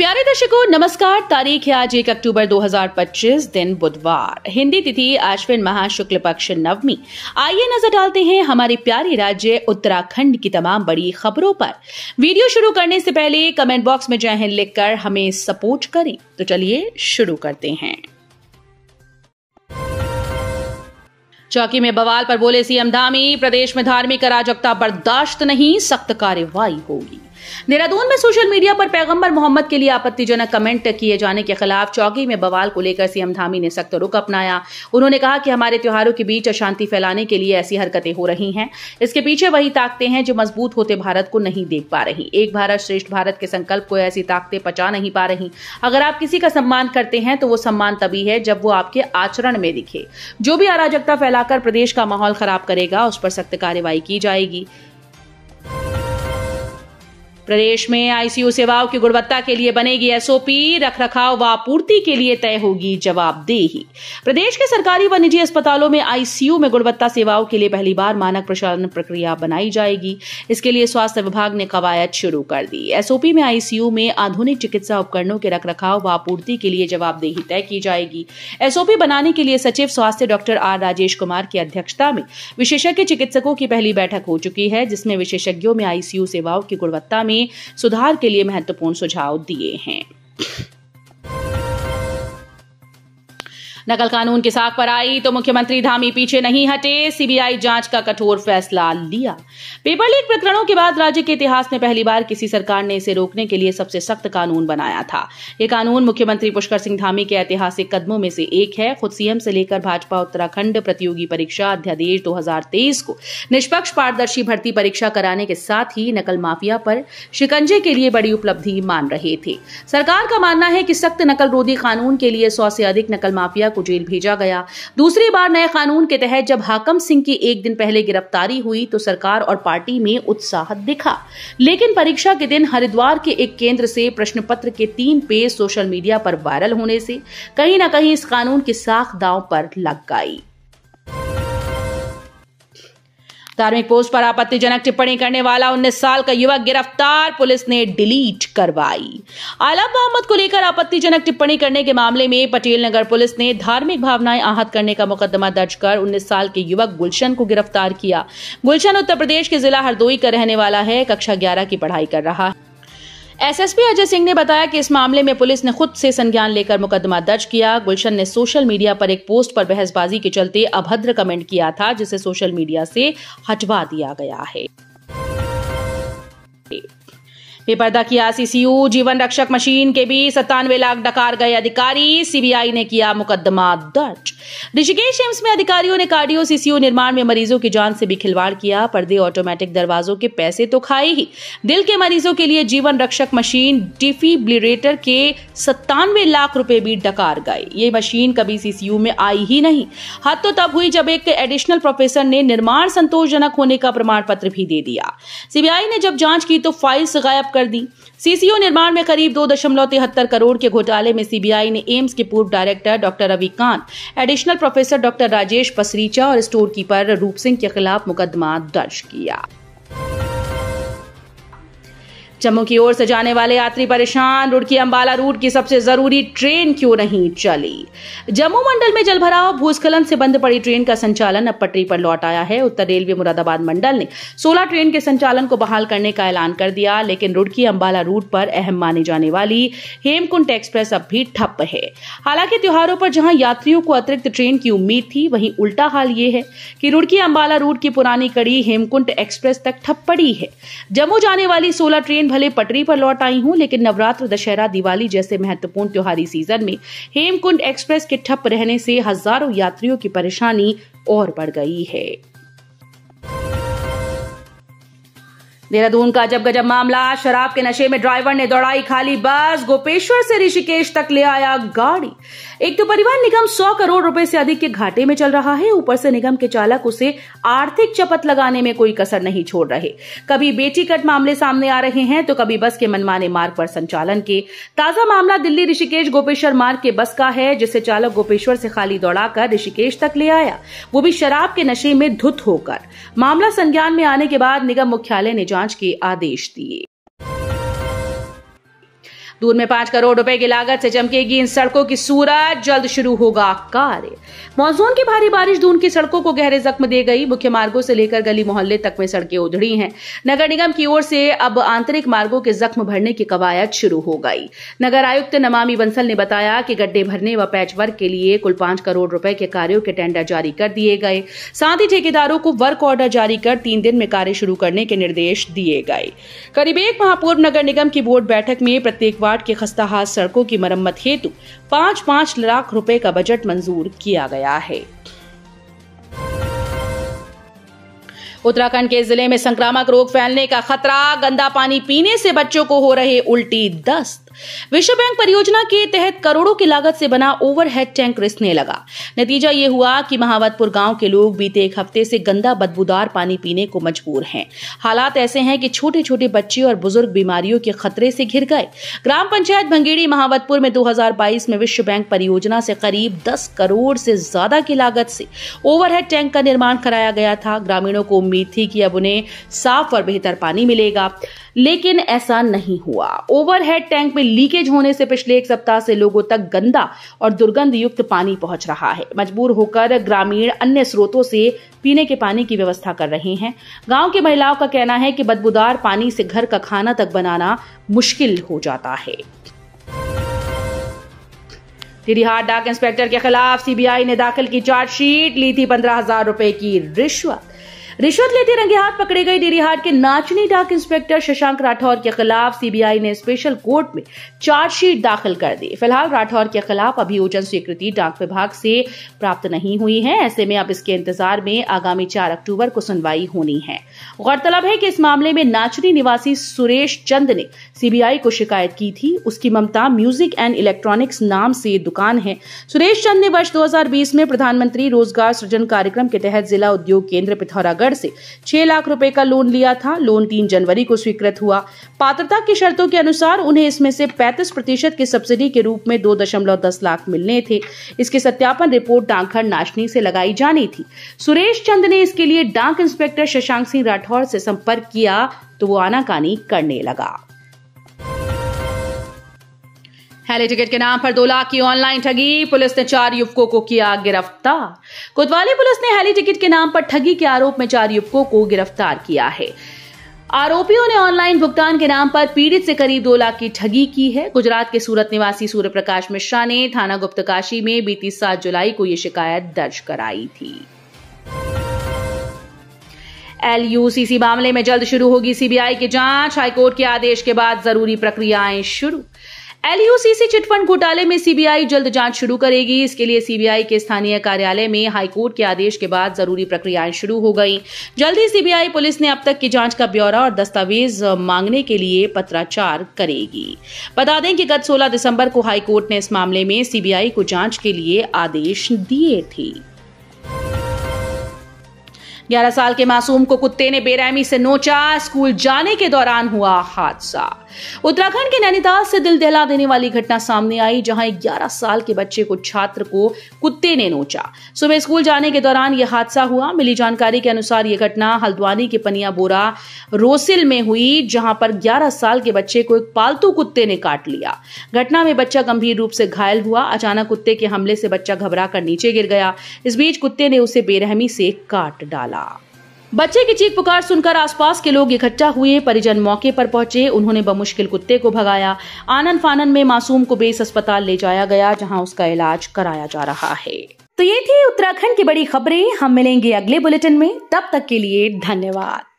प्यारे दर्शकों नमस्कार। तारीख है आज 1 अक्टूबर 2025, दिन बुधवार, हिंदी तिथि आश्विन माह शुक्ल पक्ष नवमी। आइए नजर डालते हैं हमारे प्यारे राज्य उत्तराखंड की तमाम बड़ी खबरों पर। वीडियो शुरू करने से पहले कमेंट बॉक्स में जय हिंद लिखकर हमें सपोर्ट करें। तो चलिए शुरू करते हैं। चौकी में बवाल पर बोले सीएम धामी, प्रदेश में धार्मिक अराजकता बर्दाश्त नहीं, सख्त कार्रवाई होगी। देहरादून में सोशल मीडिया पर पैगंबर मोहम्मद के लिए आपत्तिजनक कमेंट किए जाने के खिलाफ चौकी में बवाल को लेकर सीएम धामी ने सख्त रुख अपनाया। उन्होंने कहा कि हमारे त्योहारों के बीच अशांति फैलाने के लिए ऐसी हरकतें हो रही हैं। इसके पीछे वही ताकतें हैं जो मजबूत होते भारत को नहीं देख पा रही। एक भारत श्रेष्ठ भारत के संकल्प को ऐसी ताकतें पचा नहीं पा रही। अगर आप किसी का सम्मान करते हैं तो वो सम्मान तभी है जब वो आपके आचरण में दिखे। जो भी अराजकता फैलाकर प्रदेश का माहौल खराब करेगा उस पर सख्त कार्रवाई की जाएगी। प्रदेश में आईसीयू सेवाओं की गुणवत्ता के लिए बनेगी एसओपी, रखरखाव व आपूर्ति के लिए तय होगी जवाबदेही। प्रदेश के सरकारी व निजी अस्पतालों में आईसीयू में गुणवत्ता सेवाओं के लिए पहली बार मानक प्रचालन प्रक्रिया बनाई जाएगी। इसके लिए स्वास्थ्य विभाग ने कवायद शुरू कर दी। एसओपी में आईसीयू में आधुनिक चिकित्सा उपकरणों के रखरखाव व आपूर्ति के लिए जवाबदेही तय की जाएगी। एसओपी बनाने के लिए सचिव स्वास्थ्य डॉक्टर आर राजेश कुमार की अध्यक्षता में विशेषज्ञ चिकित्सकों की पहली बैठक हो चुकी है, जिसमें विशेषज्ञों में आईसीयू सेवाओं की गुणवत्ता में सुधार के लिए महत्वपूर्ण सुझाव दिए हैं। नकल कानून की साख पर आई तो मुख्यमंत्री धामी पीछे नहीं हटे, सीबीआई जांच का कठोर फैसला लिया। पेपर लीक प्रकरणों के बाद राज्य के इतिहास में पहली बार किसी सरकार ने इसे रोकने के लिए सबसे सख्त कानून बनाया था। यह कानून मुख्यमंत्री पुष्कर सिंह धामी के ऐतिहासिक कदमों में से एक है। खुद सीएम से लेकर भाजपा उत्तराखंड प्रतियोगी परीक्षा अध्यादेश 2023 को निष्पक्ष पारदर्शी भर्ती परीक्षा कराने के साथ ही नकल माफिया पर शिकंजे के लिए बड़ी उपलब्धि मान रहे थे। सरकार का मानना है कि सख्त नकल रोधी कानून के लिए 100 से अधिक नकल माफिया को जेल भेजा गया। दूसरी बार नए कानून के तहत जब हाकम सिंह की एक दिन पहले गिरफ्तारी हुई तो सरकार और पार्टी में उत्साह दिखा, लेकिन परीक्षा के दिन हरिद्वार के एक केंद्र से प्रश्न पत्र के 3 पेज सोशल मीडिया पर वायरल होने से कहीं न कहीं इस कानून की साख दांव पर लग गई। धार्मिक पोस्ट पर आपत्तिजनक टिप्पणी करने वाला 19 साल का युवक गिरफ्तार, पुलिस ने डिलीट करवाई। आलम मोहम्मद को लेकर आपत्तिजनक टिप्पणी करने के मामले में पटेल नगर पुलिस ने धार्मिक भावनाएं आहत करने का मुकदमा दर्ज कर 19 साल के युवक गुलशन को गिरफ्तार किया। गुलशन उत्तर प्रदेश के जिला हरदोई का रहने वाला है, कक्षा 11 की पढ़ाई कर रहा है। एसएसपी अजय सिंह ने बताया कि इस मामले में पुलिस ने खुद से संज्ञान लेकर मुकदमा दर्ज किया। गुलशन ने सोशल मीडिया पर एक पोस्ट पर बहसबाजी के चलते अभद्र कमेंट किया था, जिसे सोशल मीडिया से हटवा दिया गया है। बेपर्दा किया सीसीयू, जीवन रक्षक मशीन के भी 97 लाख डकार गए अधिकारी, सीबीआई ने किया मुकदमा दर्ज। ऋषिकेश एम्स में अधिकारियों ने कार्डियो सीसीयू निर्माण में मरीजों की जान से भी खिलवाड़ किया। पर्दे ऑटोमेटिक दरवाजों के पैसे तो खाए ही, दिल के मरीजों के लिए जीवन रक्षक मशीन डिफिब्रिलेटर के 97 लाख रुपए भी डकार गए। ये मशीन कभी सीसीयू में आई ही नहीं। हद तो तब हुई जब एक एडिशनल प्रोफेसर ने निर्माण संतोषजनक होने का प्रमाण पत्र भी दे दिया। सीबीआई ने जब जांच की तो फाइल्स गायब कर दी। सीसीयू निर्माण में करीब 2.73 करोड़ के घोटाले में सीबीआई ने एम्स के पूर्व director doctor Ravikant, additional professor doctor Rajesh Pasricha और स्टोर कीपर रूप सिंह के खिलाफ मुकदमा दर्ज किया। जम्मू की ओर से जाने वाले यात्री परेशान, रुड़की अंबाला रूट की सबसे जरूरी ट्रेन क्यों नहीं चली। जम्मू मंडल में जलभराव भूस्खलन से बंद पड़ी ट्रेन का संचालन अब पटरी पर लौट आया है। उत्तर रेलवे मुरादाबाद मंडल ने 16 ट्रेन के संचालन को बहाल करने का ऐलान कर दिया, लेकिन रुड़की अंबाला रूट पर अहम माने जाने वाली हेमकुंट एक्सप्रेस अब भी ठप है। हालांकि त्योहारों पर जहां यात्रियों को अतिरिक्त ट्रेन की उम्मीद थी, वहीं उल्टा हाल ये है कि रुड़की अंबाला रूट की पुरानी कड़ी हेमकुंट एक्सप्रेस तक ठप पड़ी है। जम्मू जाने वाली 16 ट्रेन भले पटरी पर लौट आई हूं, लेकिन नवरात्र, दशहरा, दिवाली जैसे महत्वपूर्ण त्योहारी सीजन में हेमकुंट एक्सप्रेस के ठप रहने से हजारों यात्रियों की परेशानी और बढ़ गई है। देहरादून का अजब गजब मामला, शराब के नशे में ड्राइवर ने दौड़ाई खाली बस, गोपेश्वर से ऋषिकेश तक ले आया गाड़ी। एक तो परिवहन निगम 100 करोड़ रुपए से अधिक के घाटे में चल रहा है, ऊपर से निगम के चालक उसे आर्थिक चपत लगाने में कोई कसर नहीं छोड़ रहे। कभी बेटी कट मामले सामने आ रहे हैं तो कभी बस के मनमाने मार्ग पर संचालन के। ताजा मामला दिल्ली ऋषिकेश गोपेश्वर मार्ग के बस का है, जिसे चालक गोपेश्वर से खाली दौड़ाकर ऋषिकेश तक ले आया, वो भी शराब के नशे में धुत होकर। मामला संज्ञान में आने के बाद निगम मुख्यालय ने जांच के आदेश दिए। दून में 5 करोड़ रुपए की लागत से चमकेगी इन सड़कों की सूरत, जल्द शुरू होगा कार्य। मानसून की भारी बारिश दून की सड़कों को गहरे जख्म दे गई। मुख्य मार्गों से लेकर गली मोहल्ले तक में सड़कें उधड़ी हैं। नगर निगम की ओर से अब आंतरिक मार्गों के जख्म भरने की कवायद शुरू हो गई। नगर आयुक्त नमामि बंसल ने बताया कि गड्ढे भरने व पैच वर्क के लिए कुल 5 करोड़ रुपए के कार्यों के टेंडर जारी कर दिए गए। साथ ही ठेकेदारों को वर्क ऑर्डर जारी कर 3 दिन में कार्य शुरू करने के निर्देश दिए गए। करीब 1 माह पूर्व नगर निगम की बोर्ड बैठक में प्रत्येक वार्ड के खस्ताहाल सड़कों की मरम्मत हेतु 5-5 लाख रुपए का बजट मंजूर किया गया है। उत्तराखंड के जिले में संक्रामक रोग फैलने का खतरा, गंदा पानी पीने से बच्चों को हो रहे उल्टी दस्त। विश्व बैंक परियोजना के तहत करोड़ों की लागत से बना ओवरहेड टैंक रिसने लगा। नतीजा ये हुआ कि महावतपुर गांव के लोग बीते 1 हफ्ते से गंदा बदबूदार पानी पीने को मजबूर हैं। हालात ऐसे हैं कि छोटे छोटे बच्चे और बुजुर्ग बीमारियों के खतरे से घिर गए। ग्राम पंचायत भंगेड़ी महावतपुर में 2022 में विश्व बैंक परियोजना से करीब 10 करोड़ से ज्यादा की लागत से ओवरहेड टैंक का निर्माण कराया गया था। ग्रामीणों को उम्मीद थी कि अब उन्हें साफ और बेहतर पानी मिलेगा, लेकिन ऐसा नहीं हुआ। ओवरहेड टैंक में लीकेज होने से पिछले 1 सप्ताह से लोगों तक गंदा और दुर्गंध युक्त पानी पहुंच रहा है। मजबूर होकर ग्रामीण अन्य स्रोतों से पीने के पानी की व्यवस्था कर रहे हैं। गांव की महिलाओं का कहना है कि बदबूदार पानी से घर का खाना तक बनाना मुश्किल हो जाता है। टिहरी डाक इंस्पेक्टर के खिलाफ सीबीआई ने दाखिल की चार्जशीट, ली थी 15,000 रुपए की रिश्वत। रिश्वत लेते रंगे हाथ पकड़े गए टिहरी के नाचनी डाक इंस्पेक्टर शशांक राठौर के खिलाफ सीबीआई ने स्पेशल कोर्ट में चार्जशीट दाखिल कर दी। फिलहाल राठौर के खिलाफ अभियोजन स्वीकृति डाक विभाग से प्राप्त नहीं हुई है। ऐसे में अब इसके इंतजार में आगामी 4 अक्टूबर को सुनवाई होनी है। गौरतलब है कि इस मामले में नाचनी निवासी सुरेश चंद ने सीबीआई को शिकायत की थी। उसकी ममता म्यूजिक एंड इलेक्ट्रॉनिक्स नाम से दुकान है। सुरेश चंद ने वर्ष 2020 में प्रधानमंत्री रोजगार सृजन कार्यक्रम के तहत जिला उद्योग केंद्र पिथौरागढ़ से 6 लाख रुपए का लोन लिया था। लोन 3 जनवरी को स्वीकृत हुआ। पात्रता की शर्तों के अनुसार उन्हें इसमें से 35% की सब्सिडी के रूप में 2.10 लाख मिलने थे। इसकी सत्यापन रिपोर्ट डाकघर नाचनी से लगाई जानी थी। सुरेश चंद ने इसके लिए डाक इंस्पेक्टर शशांक सिंह राठौर से संपर्क किया तो वो आनाकानी करने लगा। हेली टिकट के नाम पर 2 लाख की ऑनलाइन ठगी, पुलिस ने 4 युवकों को किया गिरफ्तार। कोतवाली पुलिस ने हेली टिकट के नाम पर ठगी के आरोप में 4 युवकों को गिरफ्तार किया है। आरोपियों ने ऑनलाइन भुगतान के नाम पर पीड़ित से करीब 2 लाख की ठगी की है। गुजरात के सूरत निवासी सूर्य प्रकाश मिश्रा ने थाना गुप्तकाशी में बीती 7 जुलाई को यह शिकायत दर्ज कराई थी। LUCC मामले में जल्द शुरू होगी सीबीआई की जांच, हाईकोर्ट के आदेश के बाद जरूरी प्रक्रियाएं शुरू। LUCC चिटफंड घोटाले में सीबीआई जल्द जांच शुरू करेगी। इसके लिए सीबीआई के स्थानीय कार्यालय में हाईकोर्ट के आदेश के बाद जरूरी प्रक्रियाएं शुरू हो गई। जल्द ही सीबीआई पुलिस ने अब तक की जांच का ब्यौरा और दस्तावेज मांगने के लिए पत्राचार करेगी। बता दें कि गत 16 दिसंबर को हाईकोर्ट ने इस मामले में सीबीआई को जांच के लिए आदेश दिए थे। 11 साल के मासूम को कुत्ते ने बेरहमी से नोचा, स्कूल जाने के दौरान हुआ हादसा। उत्तराखंड के नैनीताल से दिल दहला देने वाली घटना सामने आई, जहां 11 साल के बच्चे को छात्र को कुत्ते ने नोचा। सुबह स्कूल जाने के दौरान यह हादसा हुआ। मिली जानकारी के अनुसार यह घटना हल्द्वानी के पनिया बोरा रोसिल में हुई, जहां पर 11 साल के बच्चे को एक पालतू कुत्ते ने काट लिया। घटना में बच्चा गंभीर रूप से घायल हुआ। अचानक कुत्ते के हमले से बच्चा घबरा कर नीचे गिर गया। इस बीच कुत्ते ने उसे बेरहमी से काट डाला। बच्चे की चीख पुकार सुनकर आसपास के लोग इकट्ठा हुए। परिजन मौके पर पहुंचे। उन्होंने बमुश्किल कुत्ते को भगाया। आनन फानन में मासूम को बेस अस्पताल ले जाया गया, जहां उसका इलाज कराया जा रहा है। तो ये थी उत्तराखंड की बड़ी खबरें। हम मिलेंगे अगले बुलेटिन में, तब तक के लिए धन्यवाद।